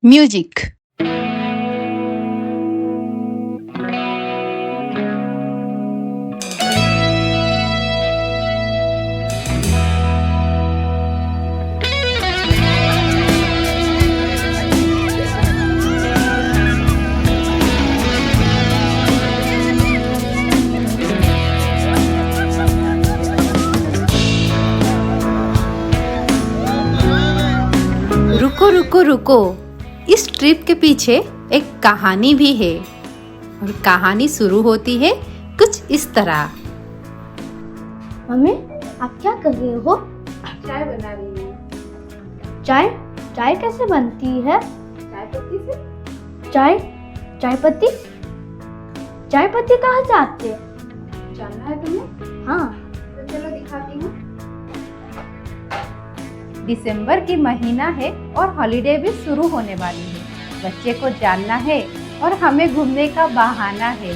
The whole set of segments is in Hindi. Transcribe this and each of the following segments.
म्यूजिक। रुको रुको रुको, इस ट्रिप के पीछे एक कहानी भी है और कहानी शुरू होती है कुछ इस तरह। मम्मी, आप क्या कर रहे हो? चाय बना रही हूँ। चाय? चाय कैसे बनती है? चाय पत्ती से। चाय पत्ती? चाय पत्ती कहाँ से आती है? जानना है तुम्हें? हाँ। तो चलो दिखाती हूँ। दिसंबर की महीना है और हॉलिडे भी शुरू होने वाली है। बच्चे को जानना है और हमें घूमने का बहाना है।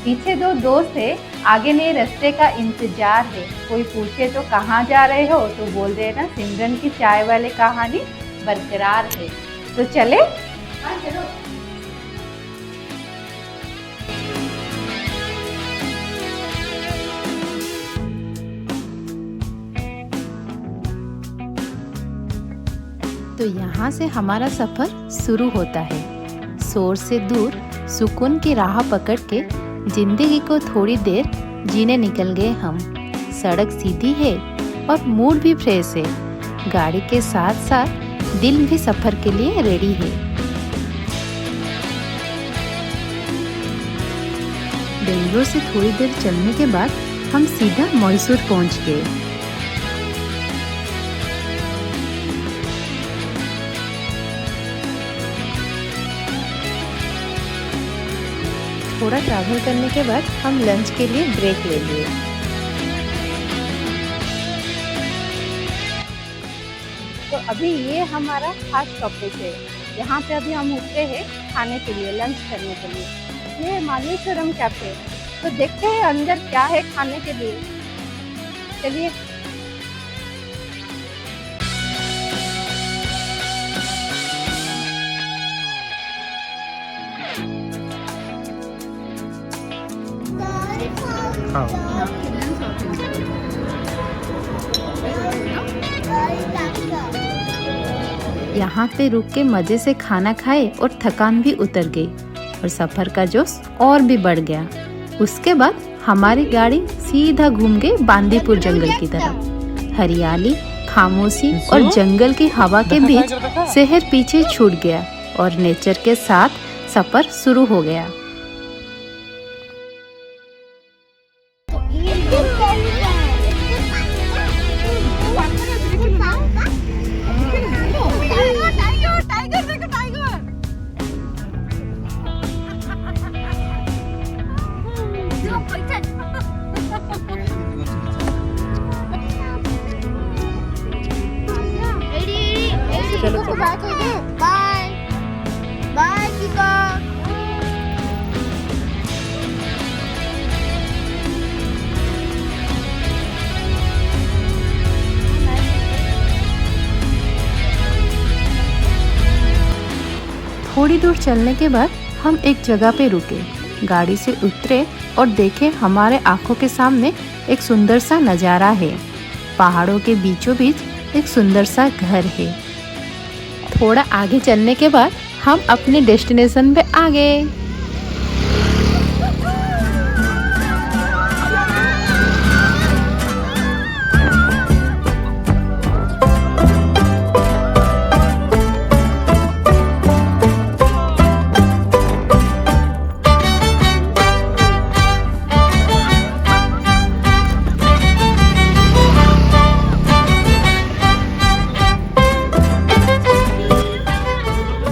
पीछे दो दोस्त है, आगे नए रास्ते का इंतजार है। कोई पूछे तो कहाँ जा रहे हो तो बोल देना सिमरन की चाय वाले कहानी बरकरार है। तो चले? हाँ चलो। तो यहाँ से हमारा सफर शुरू होता है। शोर से दूर सुकून की राह पकड़ के जिंदगी को थोड़ी देर जीने निकल गए हम। सड़क सीधी है और मूड भी फ्रेश है। गाड़ी के साथ साथ दिल भी सफर के लिए रेडी है। बेंगलोर से थोड़ी देर चलने के बाद हम सीधा मैसूर पहुँच गए। थोड़ा ट्रैवल करने के बाद हम लंच के लिए ब्रेक ले लिए। तो अभी ये हमारा खास स्टॉपेज है। यहाँ पे अभी हम उतरे हैं खाने के लिए, लंच करने के लिए। ये मालेश्वरम कैफे। तो देखते हैं अंदर क्या है खाने के लिए। चलिए। यहाँ पे रुक के मजे से खाना खाए और थकान भी उतर गई और सफर का जोश और भी बढ़ गया। उसके बाद हमारी गाड़ी सीधा घूम गई बांदीपुर जंगल की तरफ। हरियाली, खामोशी और जंगल की हवा के बीच शहर पीछे छूट गया और नेचर के साथ सफर शुरू हो गया। बाय बाय चिका। थोड़ी दूर चलने के बाद हम एक जगह पे रुके, गाड़ी से उतरे और देखे हमारे आंखों के सामने एक सुंदर सा नज़ारा है। पहाड़ों के बीचों बीच एक सुंदर सा घर है। थोड़ा आगे चलने के बाद हम अपने डेस्टिनेशन पे आ गए।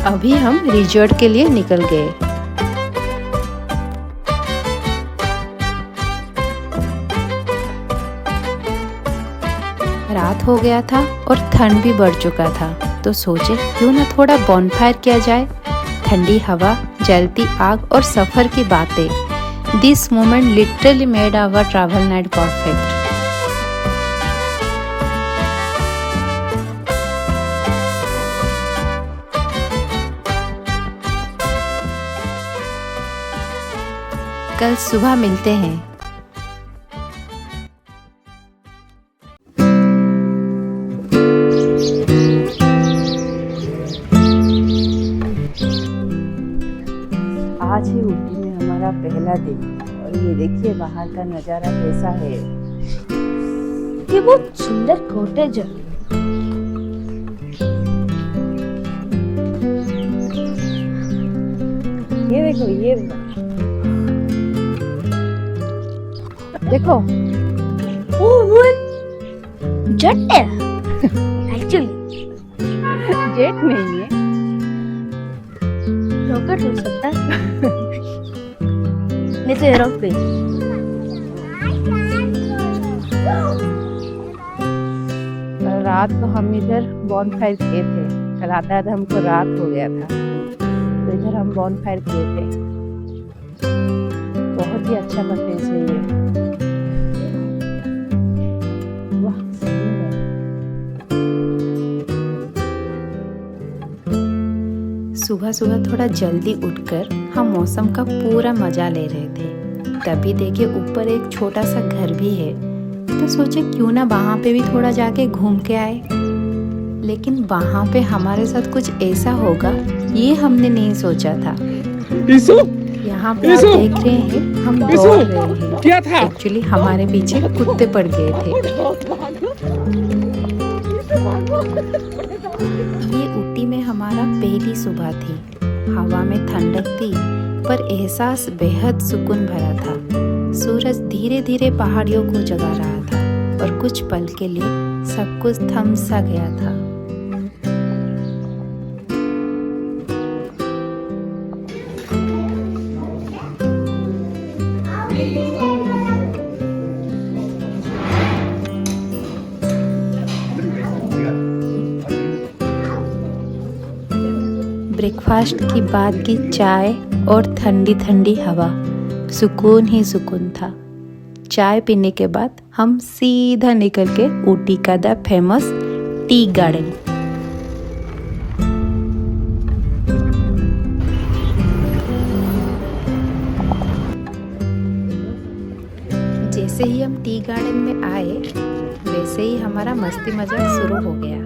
अभी हम रिजॉर्ट के लिए निकल गए। रात हो गया था और ठंड भी बढ़ चुका था, तो सोचे क्यों ना थोड़ा बॉनफायर किया जाए। ठंडी हवा, जलती आग और सफर की बातें। This moment literally made our travel night perfect. कल सुबह मिलते हैं। आज ही ऊटी में हमारा पहला दिन और ये देखिए बाहर का नजारा कैसा है। ये बहुत सुंदर कॉटेज है। ये देखो, ये देखो, वो जेट है एक्चुअली। जेट नहीं है, रॉकेट हो सकता है। नहीं तो एरोप्लेन। रात को हम इधर बॉनफायर किए थे। कल आता था हमको रात हो गया था, तो इधर हम बॉनफायर किए थे। बहुत ही अच्छा कॉटेज है ये। वाह, सही है। सुबह सुबह थोड़ा जल्दी उठकर हम मौसम का पूरा मजा ले रहे थे। तभी देखे ऊपर एक छोटा सा घर भी है, तो सोचे क्यों ना वहाँ पे भी थोड़ा जाके घूम के आए। लेकिन वहाँ पे हमारे साथ कुछ ऐसा होगा ये हमने नहीं सोचा था। यहाँ पे आप देख रहे हैं हम दौड़ रहे हैं। क्या था? एक्चुअली हमारे पीछे कुत्ते पड़ गए थे। ये ऊटी में हमारा पहली सुबह थी। हवा में ठंडक थी पर एहसास बेहद सुकून भरा था। सूरज धीरे धीरे पहाड़ियों को जगा रहा था और कुछ पल के लिए सब कुछ थम सा गया था। ब्रेकफास्ट की बाद की चाय और ठंडी ठंडी हवा, सुकून ही सुकून था। चाय पीने के बाद हम सीधा निकल के ऊटी का द फेमस टी गार्डन। जैसे ही हम टी गार्डन में आए वैसे ही हमारा मस्ती मजाक शुरू हो गया।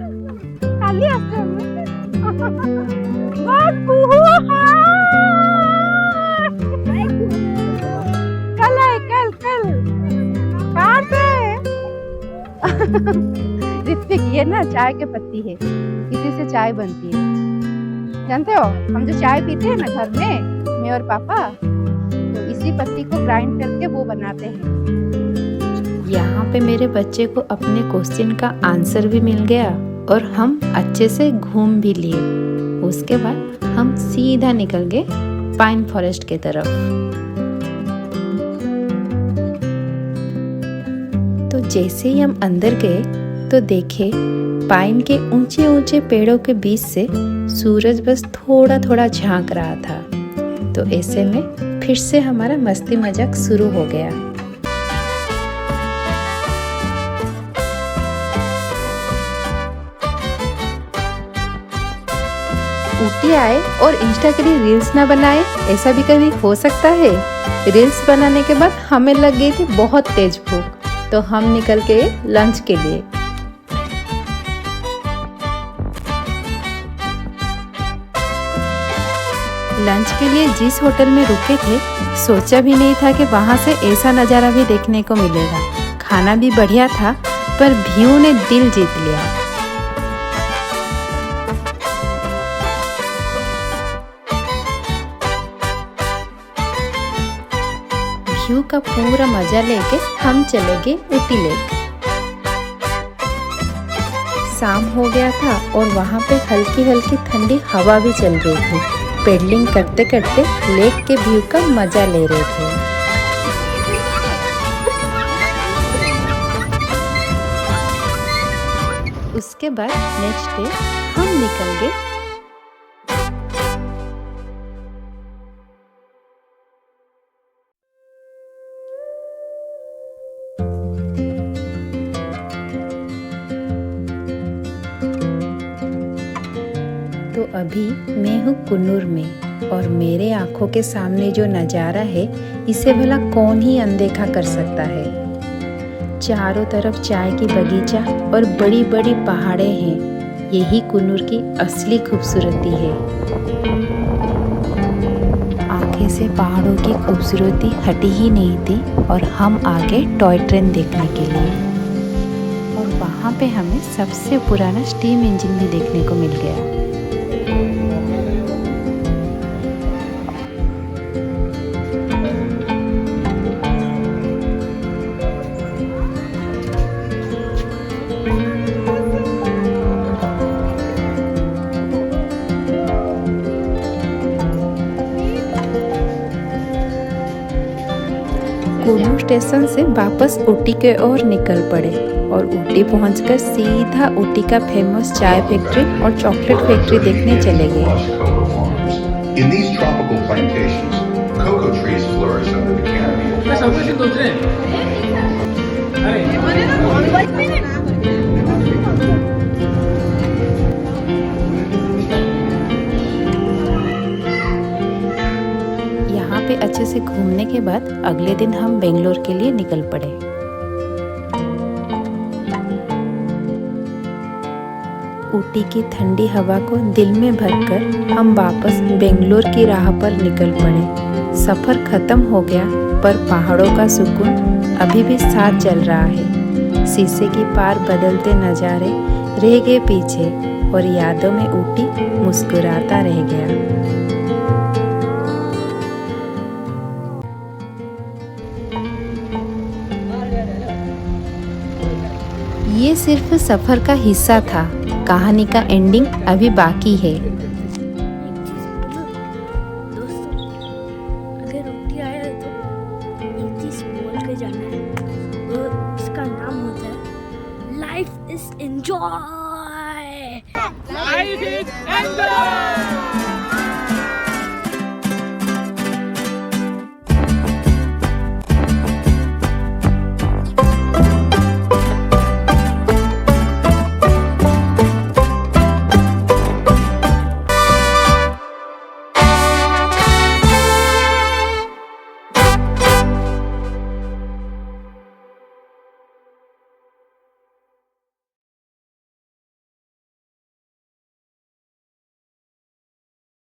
ऋत्विक, ये ना चाय के पत्ती है, इसी से चाय बनती है। जानते हो, हम जो चाय पीते हैं ना घर में, मैं और पापा, तो इसी पत्ती को ग्राइंड करके वो बनाते हैं। यहाँ पे मेरे बच्चे को अपने क्वेश्चन का आंसर भी मिल गया और हम अच्छे से घूम भी लिए। उसके बाद हम सीधा निकल गए पाइन फॉरेस्ट के तरफ। तो जैसे ही हम अंदर गए तो देखे पाइन के ऊंचे ऊंचे पेड़ों के बीच से सूरज बस थोड़ा थोड़ा झांक रहा था। तो ऐसे में फिर से हमारा मस्ती मजाक शुरू हो गया। ऊटी आए और इंस्टा के लिए रील्स ना बनाए, ऐसा भी कभी हो सकता है? रील्स बनाने के बाद हमें लग गई थी बहुत तेज भूख, तो हम निकल के लंच के लिए। लंच के लिए जिस होटल में रुके थे सोचा भी नहीं था कि वहाँ से ऐसा नज़ारा भी देखने को मिलेगा। खाना भी बढ़िया था पर व्यू ने दिल जीत लिया। व्यू का पूरा मजा लेके हम चले गए ऊटी लेक। शाम हो गया था और वहाँ पे हल्की हल्की ठंडी हवा भी चल रही थी। पेडलिंग करते करते लेक के व्यू का मजा ले रहे थे। उसके बाद नेक्स्ट डे हम निकल गए तो अभी मैं हूँ कुन्नूर में। और मेरे आंखों के सामने जो नज़ारा है इसे भला कौन ही अनदेखा कर सकता है। चारों तरफ चाय की बगीचा और बड़ी बड़ी पहाड़ें हैं। यही कुन्नूर की असली खूबसूरती है। आंखें से पहाड़ों की खूबसूरती हटी ही नहीं थी और हम आ गए टॉय ट्रेन देखने के लिए। और वहाँ पे हमें सबसे पुराना स्टीम इंजन भी देखने को मिल गया। कुन्नूर स्टेशन से वापस ऊटी के ओर निकल पड़े और ऊटी पहुंचकर सीधा ऊटी का फेमस चाय फैक्ट्री और चॉकलेट फैक्ट्री देखने चले गए। In these tropical plantations, cocoa trees flourish under the canopy. यहाँ पे अच्छे से घूमने के बाद अगले दिन हम बेंगलोर के लिए निकल पड़े। ऊटी की ठंडी हवा को दिल में भरकर हम वापस बेंगलोर की राह पर निकल पड़े। सफ़र खत्म हो गया पर पहाड़ों का सुकून अभी भी साथ चल रहा है। शीशे की पार बदलते नज़ारे रह गए पीछे और यादों में ऊटी मुस्कुराता रह गया। ये सिर्फ सफ़र का हिस्सा था। कहानी का एंडिंग अभी बाकी है। दोस्तों, अगर ऊटी आया तो एक चीज बोल के जाना है। उसका नाम होता है life is enjoy. Life is enjoy!